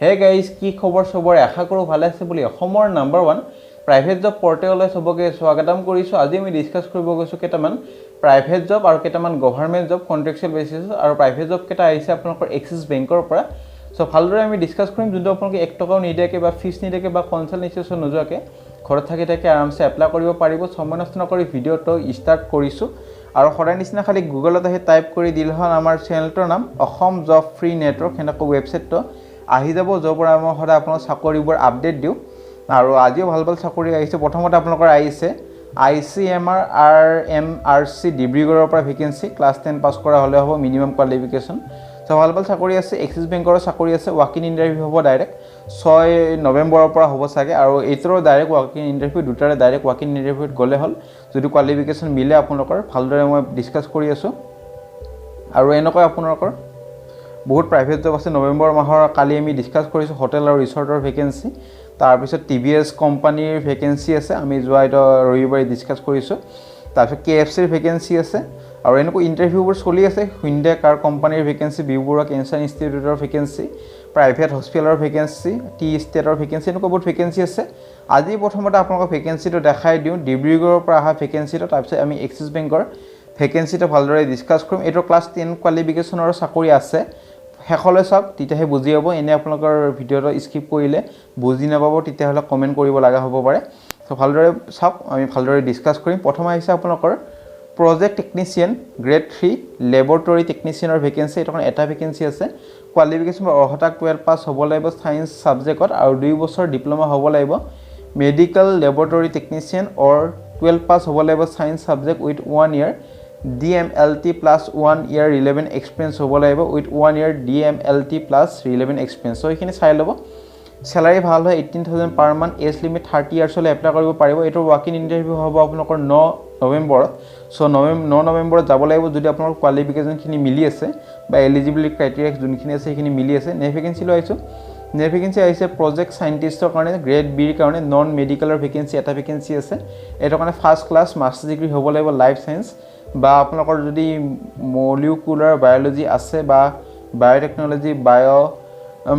Hey guys কি খবৰ সবৰে আশা কৰোঁ ভালে আছে বুলি অসমৰ নাম্বাৰ 1 প্ৰাইভেট জব পৰ্টেললৈ সবকে স্বাগতম কৰিছো। আজি আমি ডিসকাস কৰিব গৈছো কেইটামান প্ৰাইভেট জব আৰু কেইটামান গভৰ্ণমেণ্ট জব কন্ট্ৰেকচুৱেল বেচিছ আৰু প্ৰাইভেট জব কেইটা আহিছে আপোনালোকৰ এক্সিছ বেংকৰ পৰা। সো ভালদৰে আমি ডিসকাস কৰিম যোনটো আপোনালোকে 1 টকাও নিদিয়াকে বা ফিজ নিদিয়াকে বা কনসালটেন্সি নোযোৱাকে ঘৰত থাকি আৰামছে এপ্লাই কৰিব পাৰিব। সময় নষ্ট নকৰি ভিডিঅটো ষ্টাৰ্ট কৰিছো আৰু সদায় নিচিনা খালি গুগলত আহি টাইপ কৰি দিলে হ'ল আমাৰ চেনেলটোৰ নাম অসম জব ফ্ৰী নেটৱৰ্ক হেনক ৱেবছাইটটো আহি যাব য'ৰ পৰা মই সদায় আপোনাক চাকৰিবোৰ আপডেট দিওঁ আৰু আজিও ভাল চাকৰি আহিছে। প্ৰথমতে আপোনালোকৰ আহিছে ICMR RMRC ডিব্ৰুগড়ৰ পৰা ভেকেন্সি ক্লাছ 10 পাছ কৰা হ'লে হ'ব মিনিমাম কোৱালিফিকেশ্যন। সো ভাল চাকৰি আছে। এক্সিছ বেংকৰ চাকৰি আছে। ৱাক ইন ইণ্টাৰভিউ হ'ব ডাইৰেক্ট 6 নৱেম্বৰৰ পৰা হ'ব চাগে আৰু এইটোৰ ডাইৰেক্ট ৱাক ইন ইণ্টাৰভিউ দুটাৰে ডাইৰেক্ট ৱাক ইন ইণ্টাৰভিউত গ'লে হ'ল যদি কোৱালিফিকেশ্যন মিলে আপোনালোকৰ। ভালদৰে মই ডিসকাস কৰি আছোঁ আৰু এনেকৈ আপোনালোকৰ বহুত প্ৰাইভেট জব আছে। নৱেম্বৰ মাহৰ কালি আমি ডিসকাস কৰিছো হোটেল আৰু ৰিসৰ্টৰ ভেকেন্সি, তাৰপিছত TVS কোম্পানীৰ ভেকেন্সি আছে আমি যোৱা ৰবিবাৰে ডিসকাস কৰিছো। তাৰপিছত KFCৰ ভেকেন্সি আছে আৰু এনেকৈ ইণ্টাৰভিউবোৰ চলি আছে। হুইণ্ডে কাৰ কোম্পানীৰ ভেকেন্সি, বিউবৰুৱা কেঞ্চাৰ ইনষ্টিটিউটৰ ভেকেন্সি, প্ৰাইভেট হস্পিটেলৰ ভেকেন্সি, টি ষ্টেটৰ ভেকেন্সি, এনেকুৱা বহুত ভেকেন্সি আছে। আজি প্ৰথমতে আপোনালোকক ভেকেন্সিটো দেখাই দিওঁ ডিব্ৰুগড়ৰ পৰা অহা ভেকেন্সিটো, তাৰপিছত আমি এক্সিছ বেংকৰ ভেকেন্সিটো ভালদৰে ডিসকাস কৰিম। এইটো ক্লাছ 10 কোৱালিফিকেশ্যনৰ চাকৰি আছে। শেষলৈ চাওক তেতিয়াহে বুজি পাব। এনে আপোনালোকৰ ভিডিঅ'টো স্কিপ কৰিলে বুজি নাপাব, তেতিয়াহ'লে কমেণ্ট কৰিব লগা হ'ব পাৰে। সো ভালদৰে চাওক আমি ভালদৰে ডিসকাস কৰিম। প্ৰথম আহিছে আপোনালোকৰ প্ৰজেক্ট টেকনিচিয়ান গ্ৰেড 3 লেবৰেটৰী টেকনিচিয়ানৰ ভেকেন্সি। এইটো কাৰণে এটা ভেকেন্সি আছে। কোৱালিফিকেশ্যন অৰ্হতা 12 পাছ হ'ব লাগিব সায়েন্স ছাবজেক্টত আৰু 2 বছৰ ডিপ্লোমা হ'ব লাগিব। মেডিকেল লেবৰেটৰী টেকনিচিয়ান অৰ 12 পাছ হ'ব লাগিব science subject with 1 year DMLT plus 1 year relevant experience হ'ব লাগিব with 1 year DMLT plus relevant experience। So এইখিনি চাই ল'ব। স্যালাৰি ভাল হয় 18,000 পাৰ মান্থ। এজ লিমিট 30 ইয়াৰ্ছলৈ এপ্লাই কৰিব পাৰিব। এইটো ৱাক ইন ইণ্টাৰভিউ হ'ব আপোনালোকৰ 9 নৱেম্বৰত। সো 9 নৱেম্বৰত যাব লাগিব যদি আপোনালোকৰ কোৱালিফিকেশ্যনখিনি মিলি আছে বা এলিজিবিলিটি ক্ৰাইটেৰিয়া যোনখিনি আছে সেইখিনি মিলি আছে। নেক্সট ভেকেন্সি লৈ আহিছোঁ। নেক্সট ভেকেন্সি আহিছে প্ৰজেক্ট সাইণ্টিষ্টৰ কাৰণে গ্ৰেড বিৰ কাৰণে নন মেডিকেলৰ ভেকেন্সি এটা ভেকেন্সি আছে। এইটো কাৰণে ফাৰ্ষ্ট ক্লাছ মাষ্টাৰ ডিগ্ৰী হ'ব লাগিব লাইফ সায়েন্স বা আপোনালোকৰ যদি মলিকুলাৰ বায়'লজি আছে বা biotechnology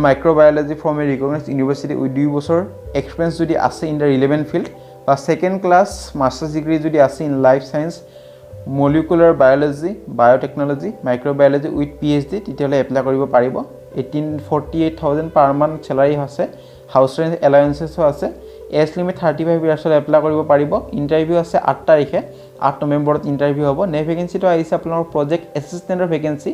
microbiology from a recognised university with 2 বছৰ এক্সপিৰিয়েঞ্চ যদি আছে ইন দ্য ৰিলেভেণ্ট ফিল্ড বা ছেকেণ্ড ক্লাছ মাষ্টাৰ্ছ ডিগ্ৰী যদি আছে in life science molecular biology biotechnology microbiology with PhD তেতিয়াহ'লে এপ্লাই কৰিব পাৰিব। 48,000 পাৰ মান্থ চেলাৰি আছে। হাউচ ৰেণ্ট এলাউৱেঞ্চেছো আছে। এজ লিমিট 35 ইয়াৰ্ছলৈ এপ্লাই কৰিব পাৰিব। ইণ্টাৰভিউ আছে 8 তাৰিখে 8 নৱেম্বৰত ইণ্টাৰভিউ হ'ব। নেক্সট ভেকেন্সিটো আহিছে আপোনালোকৰ প্ৰজেক্ট এছিষ্টেণ্টৰ ভেকেন্সি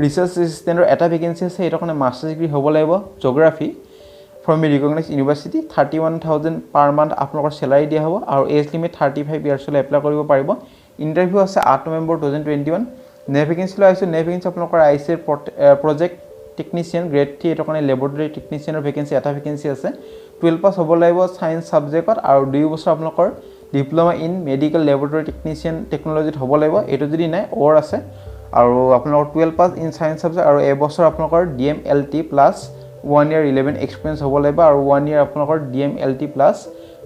ৰিচাৰ্চ এছিষ্টেণ্টৰ এটা ভেকেন্সি আছে। এইটো কাৰণে মাষ্টাৰ ডিগ্ৰী হ'ব লাগিব geography from a recognised university 31,000 per month আপোনালোকৰ চেলাৰি দিয়া হ'ব আৰু এজ লিমিট 35 ইয়াৰ্ছলৈ এপ্লাই কৰিব পাৰিব। ইণ্টাৰভিউ আছে 8 নৱেম্বৰ 2021। নেক্সট ভেকেন্সি লৈ আহিছোঁ। নেক্সট ভেকেন্সি আপোনালোকৰ আহিছে প্ৰজেক্ট টেকনিচিয়ান গ্ৰেড 3 এইটো কাৰণে লেবৰেটৰী টেকনিচিয়ানৰ ভেকেন্সি এটা ভেকেন্সি আছে। 12 পাছ হ'ব লাগিব সায়েন্স ছাবজেক্টত আৰু 2 বছৰ আপোনালোকৰ diploma in medical laboratory technician টেকনলজিত হ'ব লাগিব। এইটো যদি নাই অৰ আছে আৰু আপোনালোকৰ 12 পাছ ইন সায়েন্স ছাবজেক্ট আৰু এবছৰ আপোনালোকৰ DMLT প্লাছ 1 ইয়াৰ ৰিলেভেণ্ট এক্সপিৰিয়েঞ্চ হ'ব লাগিব আৰু 1 ইয়াৰ আপোনালোকৰ DMLT প্লাছ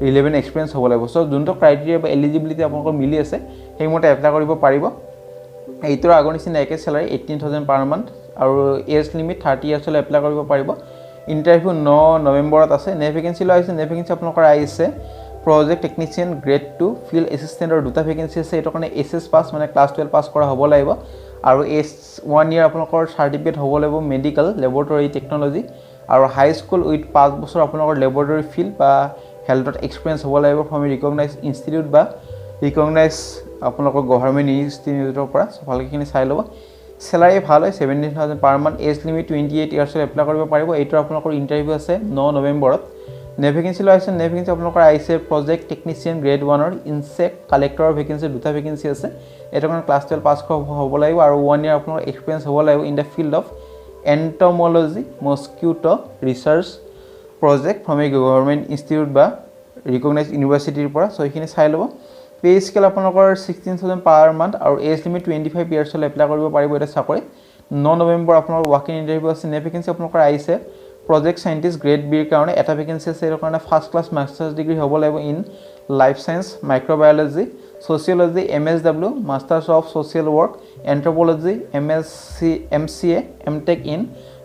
ৰিলেভেণ্ট এক্সপিৰিয়েঞ্চ হ'ব লাগিব। সো যোনটো ক্ৰাইটেৰিয়া বা এলিজিবিলিটি আপোনালোকৰ মিলি আছে সেইমতে এপ্লাই কৰিব পাৰিব। এইটোৰ আগৰ নিচিনা একে চেলাৰি 18,000 পাৰ মান্থ আৰু এজ লিমিট 30 ইয়াৰ্ছলৈ এপ্লাই কৰিব পাৰিব। ইণ্টাৰভিউ 9 নৱেম্বৰত আছে। নেক্সট ভেকেন্সি লৈ আহিছে। নেক্সট ভেকেন্সি আপোনালোকৰ আহিছে প্ৰজেক্ট টেকনিচিয়ান গ্ৰেড 2 ফিল্ড এছিষ্টেণ্টৰ দুটা ভেকেন্সি আছে। এইটো কাৰণে SS পাছ মানে ক্লাছ 12 পাছ কৰা হ'ব লাগিব আৰু 1 ইয়াৰ আপোনালোকৰ চাৰ্টিফিকেট হ'ব লাগিব মেডিকেল লেবৰেটৰী টেকনলজি আৰু হাই স্কুল উইথ 5 বছৰ আপোনালোকৰ লেবৰেটৰী ফিল্ড বা হেল্থত এক্সপিৰিয়েঞ্চ হ'ব লাগিব ফ্ৰম এ ৰিকগনাইজড ইনষ্টিটিউট বা ৰিকগনাইজ আপোনালোকৰ গভৰ্ণমেণ্ট ইনষ্টিটিউটৰ পৰা। ভালকেইখিনি চাই ল'ব। চেলাৰি ভাল হয় 17,000 পাৰ মান্থ। এজ লিমিট 28 ইয়াৰ্ছলৈ এপ্লাই কৰিব পাৰিব। এইটো আপোনালোকৰ ইণ্টাৰভিউ আছে 9 নৱেম্বৰত। নেক্সট ভেকেন্সি লৈ আহিছে। নেক্সট ভেকেন্সি আপোনালোকৰ আহিছে প্ৰজেক্ট টেকনিচিয়ান গ্ৰেড 1ৰ ইনচেক্ট কালেক্টৰৰ ভেকেন্সি দুটা ভেকেন্সি আছে। এইটো কাৰণে ক্লাছ 12 পাছ হ'ব লাগিব আৰু 1 ইয়াৰ আপোনালোকৰ এক্সপিৰিয়েঞ্চ হ'ব লাগিব in the field of entomology mosquito research project from a government institute বা ৰিকগনাইজড ইউনিভাৰ্চিটিৰ পৰা। সো এইখিনি চাই ল'ব। পে স্কেল আপোনালোকৰ 16,000 পাৰ মান্থ আৰু এজ লিমিট 25 ইয়াৰ্ছলৈ এপ্লাই কৰিব পাৰিব এটা চাকৰি। 9 নৱেম্বৰ আপোনালোকৰ ৱাক ইন ইণ্টাৰভিউ আছে। নেক্সট ভেকেন্সি আপোনালোকৰ আহিছে প্ৰজেক্ট সাইণ্টিষ্ট গ্ৰেড বিৰ কাৰণে এটা ভেকেন্সি আছে। এইটো কাৰণে ফাৰ্ষ্ট ক্লাছ মাষ্টাৰ্ছ ডিগ্ৰী হ'ব লাগিব in life science microbiology sociology MSW masters of social work anthropology MCA MTech in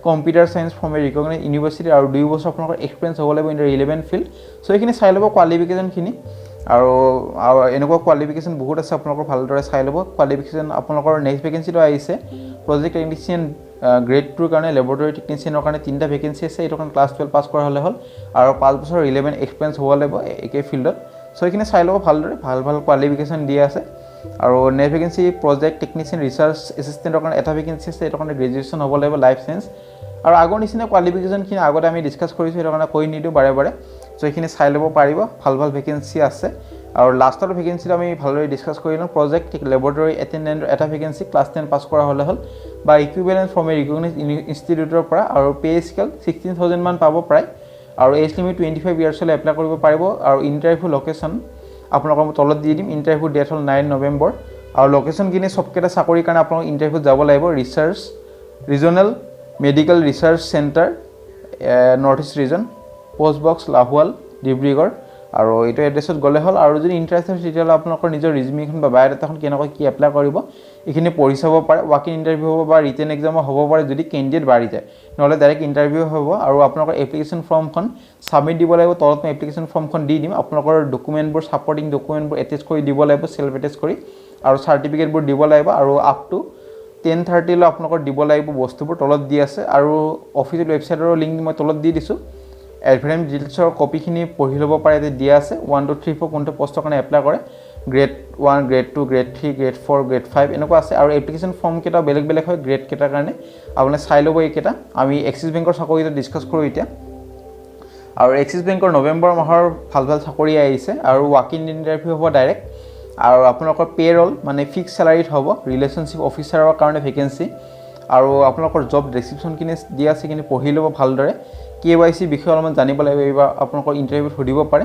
computer science from a recognise university আৰু 2 বছৰ আপোনালোকৰ এক্সপিৰিয়েঞ্চ হ'ব লাগিব in the relevant field so' এইখিনি চাই ল'ব কোৱালিফিকেশ্যনখিনি আৰু এনেকুৱা কোৱালিফিকেশ্যন বহুত আছে আপোনালোকৰ ভালদৰে চাই ল'ব কোৱালিফিকেশ্যন আপোনালোকৰ নেক্সট ভেকেঞ্চিটো আহিছে প্ৰজেক্ট টেকনিচিয়ান গ্ৰেড 2ৰ কাৰণে লেবৰেটৰী টেকনিচিয়ানৰ কাৰণে 3টা ভেকেঞ্চি আছে এইটো কাৰণে ক্লাছ 12 পাছ কৰা হ'লে হ'ল আৰু 5 বছৰ ৰিলেভেণ্ট এক্সপিৰিয়েঞ্চ হ'ব লাগিব একে ফিল্ডত চ' এইখিনি চাই ল'ব ভালদৰে ভাল কোৱালিফিকেশ্যন দিয়া আছে আৰু next vacancy project technician research এছিষ্টেণ্টৰ কাৰণে এটা ভেকেঞ্চি আছে এইটো কাৰণে গ্ৰেজুৱেশ্যন হ'ব লাগিব লাইফ চায়েন্স আৰু আগৰ নিচিনা কোৱালিফিকেশ্যনখিনি আগতে আমি ডিছকাছ কৰিছোঁ সেইটো কাৰণে কৈ নিদিওঁ বাৰে চ' এইখিনি চাই ল'ব পাৰিব ভাল ভেকেঞ্চি আছে আৰু লাষ্টৰ ভেকেঞ্চিটো আমি ভালদৰে ডিছকাছ কৰি লওঁ প্ৰজেক্ট লেবৰেটৰী এটেণ্ডেণ্টৰ এটা ভেকেঞ্চি ক্লাছ 10 পাছ কৰা হ'লে হ'ল বা ইকুইভেলেণ্ট ফ্ৰম এ ৰিকগনাইজ ইনষ্টিটিউটৰ পৰা আৰু পে স্কেল 16,000 মান পাব প্ৰায় আৰু এজ লিমিট 25 ইয়াৰ্ছলৈ এপ্লাই কৰিব পাৰিব আৰু ইণ্টাৰভিউ লোকেশ্যন আপোনালোকৰ মই তলত দি দিম ইণ্টাৰভিউ ডেট হ'ল 9 নৱেম্বৰ আৰু লোকেশ্যনখিনি চবকেইটা চাকৰিৰ কাৰণে আপোনালোক ইণ্টাৰভিউত যাব লাগিব research regional medical research center north east region post box Lahowal Dibrugarh আৰু এইটো এড্ৰেছত গ'লে হ'ল আৰু যদি ইণ্টাৰেষ্ট আছে তেতিয়াহ'লে আপোনালোকৰ নিজৰ ৰিজিউমিখন বা বায়'ডাটাখন কেনেকৈ কি এপ্লাই কৰিব এইখিনি পঢ়ি চাব পাৰে ৱাক ইন ইণ্টাৰভিউ হ'ব বা ৰিটেন এক্সামো হ'ব পাৰে যদি কেণ্ডিডেট বাঢ়ি যায় নহ'লে ডাইৰেক্ট ইণ্টাৰভিউ হ'ব আৰু আপোনালোকৰ এপ্লিকেশ্যন ফৰ্মখন ছাবমিট দিব লাগিব তলত মই এপ্লিকেশ্যন ফৰ্মখন দি দিম আপোনালোকৰ ডকুমেণ্টবোৰ ছাপৰ্টিং ডকুমেণ্টবোৰ এটেচ কৰি দিব লাগিব চেল্ফ এটেচ কৰি আৰু চাৰ্টিফিকেটবোৰ দিব লাগিব আৰু আপ টু 10:30 লৈ আপোনালোকৰ দিব লাগিব বস্তুবোৰ তলত দি আছে আৰু অফিচিয়েল ৱেবছাইটৰ লিংক মই তলত দি দিছোঁ এডভাৰ্টাইজমেণ্ট ডিটেইলছৰ কপিখিনি পঢ়ি ল'ব পাৰে যে দিয়া আছে 1 2 3 4 কোনটো পষ্টৰ কাৰণে এপ্লাই কৰে grade 1 grade 2 grade 3 grade 4 grade 5 এনেকুৱা আছে আৰু এপ্লিকেশ্যন ফৰ্ম কেইটা বেলেগ হয় গ্ৰেড কেইটাৰ কাৰণে আপুনি চাই ল'ব এইকেইটা আমি এক্সিছ বেংকৰ চাকৰিটো ডিছকাছ কৰোঁ এতিয়া আৰু এক্সিছ বেংকৰ নৱেম্বৰ মাহৰ ভাল চাকৰি আহিছে আৰু ৱাক ইন ইণ্টাৰভিউ হ'ব ডাইৰেক্ট আৰু আপোনালোকৰ পে'ৰল মানে ফিক্স চেলাৰীত হ'ব ৰিলেশ্যনশ্বিপ অফিচাৰৰ কাৰণে ভেকেঞ্চি আৰু আপোনালোকৰ জব ডেছক্ৰিপশ্যনখিনি দিয়া আছে সেইখিনি পঢ়ি ল'ব ভালদৰে KYC বিষয়ে অলপমান জানিব লাগিব এইবাৰ আপোনালোকৰ ইণ্টাৰভিউত সুধিব পাৰে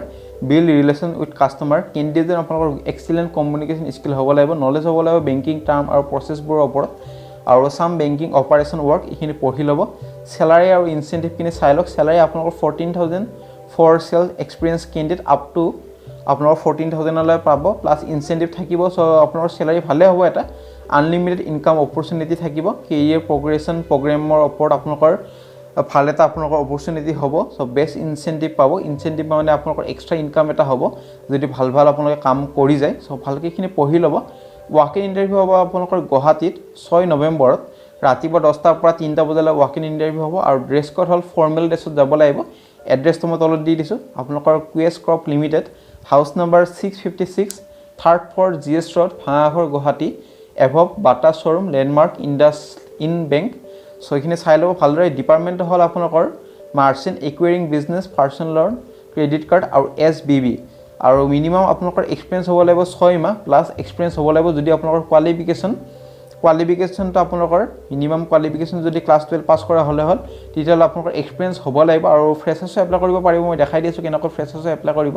build relation with customer candidate আপোনালোকৰ এক্সিলেণ্ট কমিউনিকেশ্যন স্কিল হ'ব লাগিব নলেজ হ'ব লাগিব বেংকিং টাৰ্ম আৰু প্ৰচেছবোৰৰ ওপৰত আৰু চাম বেংকিং অপাৰেশ্যন ৱৰ্ক এইখিনি পঢ়ি ল'ব চেলাৰী আৰু ইনচেণ্টিভখিনি চাই লওক চেলাৰী আপোনালোকৰ 14,000 for sales experience candidate up to আপোনালোকৰ 14,000লৈ পাব প্লাছ ইনচেণ্টিভ থাকিব চ' আপোনালোকৰ চেলাৰী ভালে হ'ব এটা আনলিমিটেড ইনকাম অপৰচুনিটি থাকিব কেৰিয়াৰ প্ৰগ্ৰেশ্যন প্ৰগ্ৰেমৰ ওপৰত আপোনালোকৰ ভাল এটা আপোনালোকৰ অপৰচুনিটি হ'ব চ' বেষ্ট ইনচেণ্টিভ পাব ইনচেণ্টিভ মানে আপোনালোকৰ এক্সট্ৰা ইনকাম এটা হ'ব যদি ভাল আপোনালোকে কাম কৰি যায় চ' ভালকৈ এইখিনি পঢ়ি ল'ব ৱাক ইন ইণ্টাৰভিউ হ'ব আপোনালোকৰ গুৱাহাটীত 6 নৱেম্বৰত ৰাতিপুৱা 10টাৰ পৰা 3টা বজালৈ ৱাক ইন ইণ্টাৰভিউ হ'ব আৰু ড্ৰেছ কোড হ'ল ফৰ্মেল ড্ৰেছত যাব লাগিব এড্ৰেছটো মই তলত দি দিছোঁ আপোনালোকৰ Quest Crop limited house number 656 3rd floor GS Road Bhangagarh Guwahati above Bata showroom landmark in bank so' এইখিনি চাই ল'ব ভালদৰে ডিপাৰ্টমেণ্ট হ'ল আপোনালোকৰ merchant acquiring business personal loan credit card আৰু SBB আৰু মিনিমাম আপোনালোকৰ এক্সপিৰিয়েঞ্চ হ'ব লাগিব 6 মাহ প্লাছ এক্সপিৰিয়েঞ্চ হ'ব লাগিব যদি আপোনালোকৰ কোৱালিফিকেশ্যনটো আপোনালোকৰ মিনিমাম কোৱালিফিকেশ্যন যদি ক্লাছ 12 পাছ কৰা হ'লে হ'ল তেতিয়াহ'লে আপোনালোকৰ এক্সপিৰিয়েঞ্চ হ'ব লাগিব আৰু ফ্ৰেছাৰ্ছো এপ্লাই কৰিব পাৰিব মই দেখাই দিছোঁ কেনেকৈ ফ্ৰেছাৰ্ছো এপ্লাই কৰিব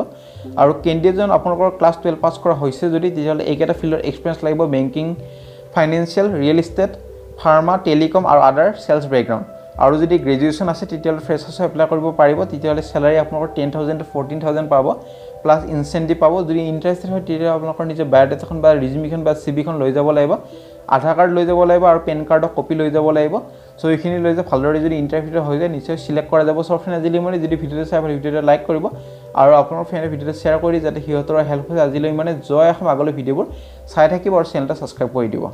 আৰু কেণ্ডিডেটজন আপোনালোকৰ ক্লাছ 12 পাছ কৰা হৈছে যদি তেতিয়াহ'লে এইকেইটা ফিল্ডৰ এক্সপিৰিয়েঞ্চ লাগিব banking financial real estate pharma telecom আৰু আদাৰ চেলছ বেকগ্ৰাউণ্ড আৰু যদি গ্ৰেজুৱেশ্যন আছে তেতিয়াহ'লে ফ্ৰেছাৰ্ছো এপ্লাই কৰিব পাৰিব তেতিয়াহ'লে চেলাৰী আপোনালোকৰ 10,000 to 14,000 পাব প্লাছ ইনচেণ্টিভ পাব যদি ইণ্টাৰেষ্টেড হয় তেতিয়া আপোনালোকৰ নিজৰ বায়'ডাটাখন বা ৰিজিউমিখন বা CVখন লৈ যাব লাগিব আধাৰ কাৰ্ড লৈ যাব লাগিব আৰু পেন কাৰ্ডৰ কপি লৈ যাব লাগিব চ' এইখিনি লৈ যাব ভালদৰে যদি ইণ্টাৰভিউটো হৈ যায় নিশ্চয় চিলেক্ট কৰা যাব চ' ফ্ৰেণ্ড আজিলৈ মানে যদি ভিডিঅ'টো চাই ভাল ভিডিঅ'টো লাইক কৰিব আৰু আপোনাৰ ফ্ৰেণ্ডে ভিডিঅ'টো শ্বেয়াৰ কৰি যাতে সিহঁতৰ হেল্প হয় আজিলৈ মানে জয় অসম আগলৈ ভিডিঅ'বোৰ চাই থাকিব আৰু চেনেলটো ছাবস্ক্ৰাইব কৰি দিব